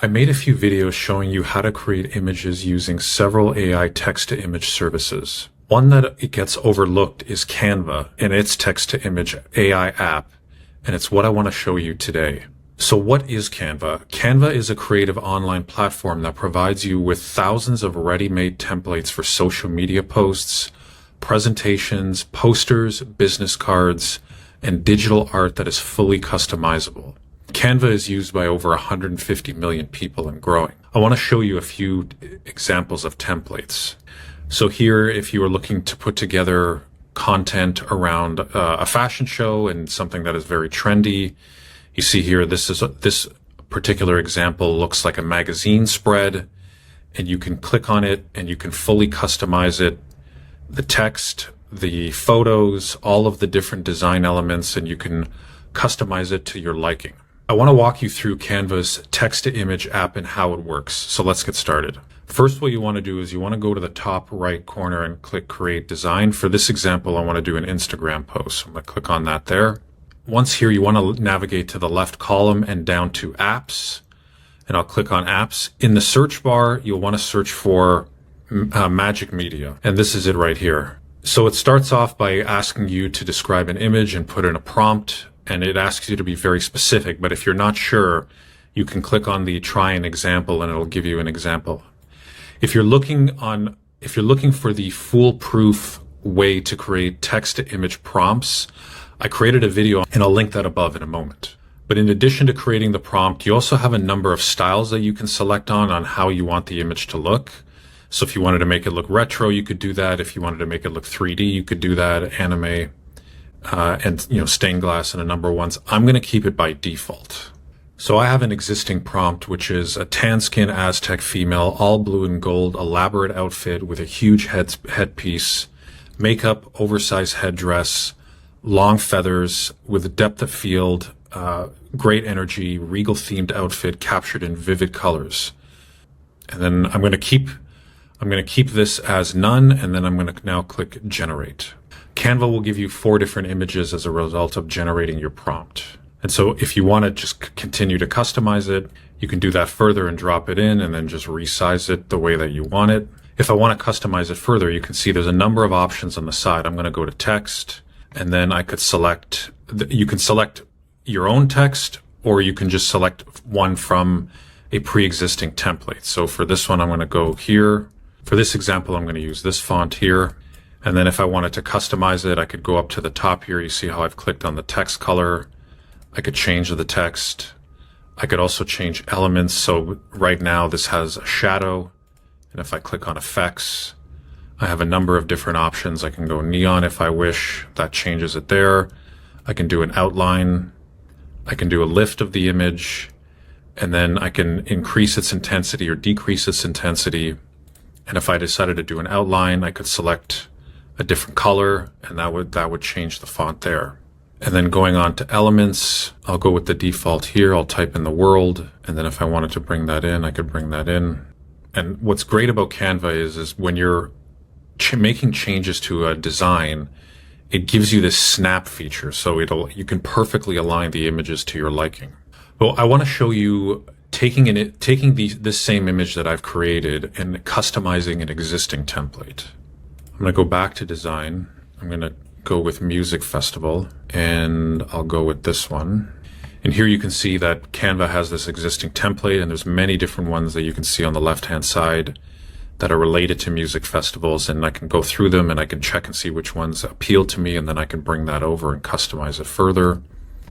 I made a few videos showing you how to create images using several AI text-to-image services. One that it gets overlooked is Canva and its text-to-image AI app, and it's what I want to show you today. So what is Canva? Canva is a creative online platform that provides you with thousands of ready-made templates for social media posts, presentations, posters, business cards, and digital art that is fully customizable. Canva is used by over 150 million people and growing. I want to show you a few examples of templates. So here, if you are looking to put together content around a fashion show and something that is very trendy, you see here, this particular example looks like a magazine spread, and you can click on it and you can fully customize it. The text, the photos, all of the different design elements, and you can customize it to your liking. I want to walk you through Canva's text-to-image app and how it works. So let's get started. First, what you want to do is you want to go to the top right corner and click Create Design. For this example, I want to do an Instagram post. So I'm going to click on that there. Once here, you want to navigate to the left column and down to Apps. And I'll click on Apps. In the search bar, you'll want to search for Magic Media. And this is it right here. So it starts off by asking you to describe an image and put in a prompt. And it asks you to be very specific, but if you're not sure, you can click on the try an example and it'll give you an example. If you're looking for the foolproof way to create text to image prompts, I created a video and I'll link that above in a moment. But in addition to creating the prompt, you also have a number of styles that you can select on how you want the image to look. So if you wanted to make it look retro, you could do that. If you wanted to make it look 3D, you could do that, anime. And stained glass and a number of ones. I'm going to keep it by default. So I have an existing prompt, which is a tan skin Aztec female, all blue and gold, elaborate outfit with a huge headpiece, makeup, oversized headdress, long feathers with a depth of field, great energy, regal themed outfit captured in vivid colors. And then I'm going to keep this as none, and then I'm going to now click generate. Canva will give you 4 different images as a result of generating your prompt. And so if you want to just continue to customize it, you can do that further and drop it in and then just resize it the way that you want it. If I want to customize it further, you can see there's a number of options on the side. I'm going to go to text, and then I could select, you can select your own text, or you can just select one from a pre-existing template. So for this one, I'm going to go here. For this example, I'm going to use this font here. And then if I wanted to customize it, I could go up to the top here. You see how I've clicked on the text color. I could change the text. I could also change elements. So right now this has a shadow. And if I click on effects, I have a number of different options. I can go neon if I wish. That changes it there. I can do an outline. I can do a lift of the image. And then I can increase its intensity or decrease its intensity. And if I decided to do an outline, I could select a different color, and that would change the font there. And then going on to elements, I'll go with the default here. I'll type in the world, and then if I wanted to bring that in, I could bring that in. And what's great about Canva is when you're making changes to a design, it gives you this snap feature, so you can perfectly align the images to your liking. Well, I want to show you taking this same image that I've created and customizing an existing template. I'm going to go back to design. I'm going to go with music festival, and I'll go with this one. And here you can see that Canva has this existing template, and there's many different ones that you can see on the left-hand side that are related to music festivals, and I can go through them and I can check and see which ones appeal to me, and then I can bring that over and customize it further.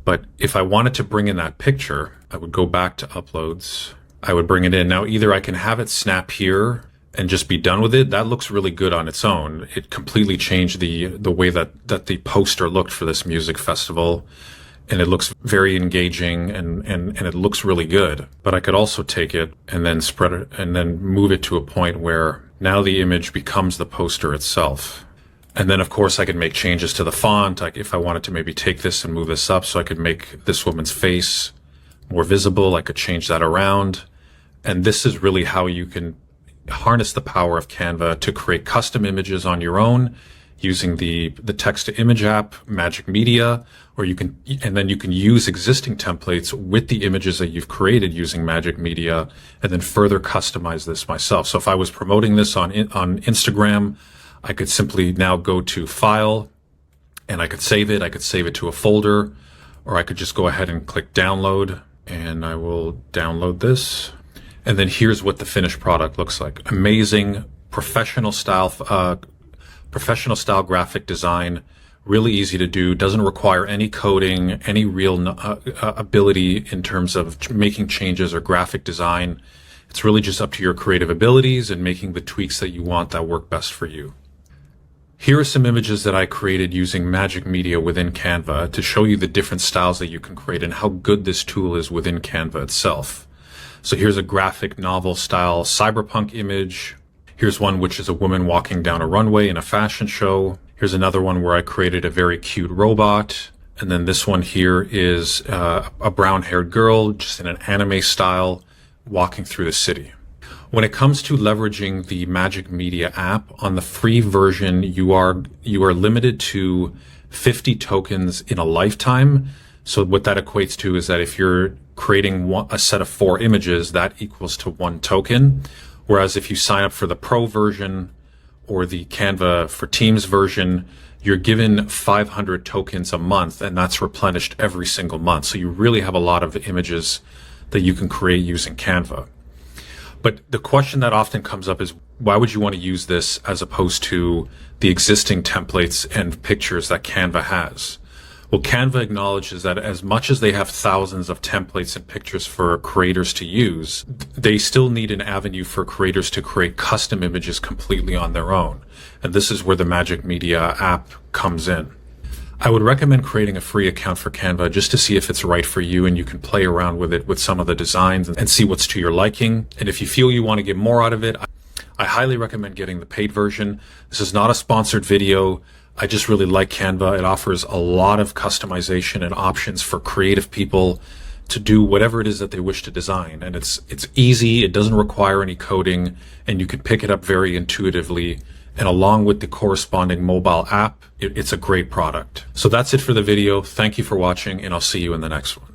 But if I wanted to bring in that picture, I would go back to uploads. I would bring it in. Now, either I can have it snap here and just be done with it. That looks really good on its own. It completely changed the way that the poster looked for this music festival. And it looks very engaging and it looks really good. But I could also take it and then spread it and then move it to a point where now the image becomes the poster itself. And then of course I could make changes to the font. Like if I wanted to maybe take this and move this up so I could make this woman's face more visible, I could change that around. And this is really how you can harness the power of Canva to create custom images on your own using the text to image app, Magic Media, and then you can use existing templates with the images that you've created using Magic Media, and then further customize this myself. So if I was promoting this on Instagram, I could simply now go to File, and I could save it. I could save it to a folder, or I could just go ahead and click Download, and I will download this. And then here's what the finished product looks like. Amazing professional style graphic design, really easy to do, doesn't require any coding, any real ability in terms of making changes or graphic design. It's really just up to your creative abilities and making the tweaks that you want that work best for you. Here are some images that I created using Magic Media within Canva to show you the different styles that you can create and how good this tool is within Canva itself. So here's a graphic novel style cyberpunk image. Here's one which is a woman walking down a runway in a fashion show. Here's another one where I created a very cute robot. And then this one here is a brown-haired girl just in an anime style walking through the city. When it comes to leveraging the Magic Media app, on the free version, you are limited to 50 tokens in a lifetime. So what that equates to is that if you're creating a set of 4 images, that equals to 1 token. Whereas if you sign up for the Pro version or the Canva for Teams version, you're given 500 tokens a month, and that's replenished every single month. So you really have a lot of images that you can create using Canva. But the question that often comes up is, why would you want to use this as opposed to the existing templates and pictures that Canva has? Well, Canva acknowledges that as much as they have thousands of templates and pictures for creators to use, they still need an avenue for creators to create custom images completely on their own. And this is where the Magic Media app comes in. I would recommend creating a free account for Canva just to see if it's right for you, and you can play around with it with some of the designs and see what's to your liking. And if you feel you want to get more out of it, I highly recommend getting the paid version. This is not a sponsored video. I just really like Canva. It offers a lot of customization and options for creative people to do whatever it is that they wish to design. And it's easy. It doesn't require any coding, and you can pick it up very intuitively. And along with the corresponding mobile app, it's a great product. So that's it for the video. Thank you for watching, and I'll see you in the next one.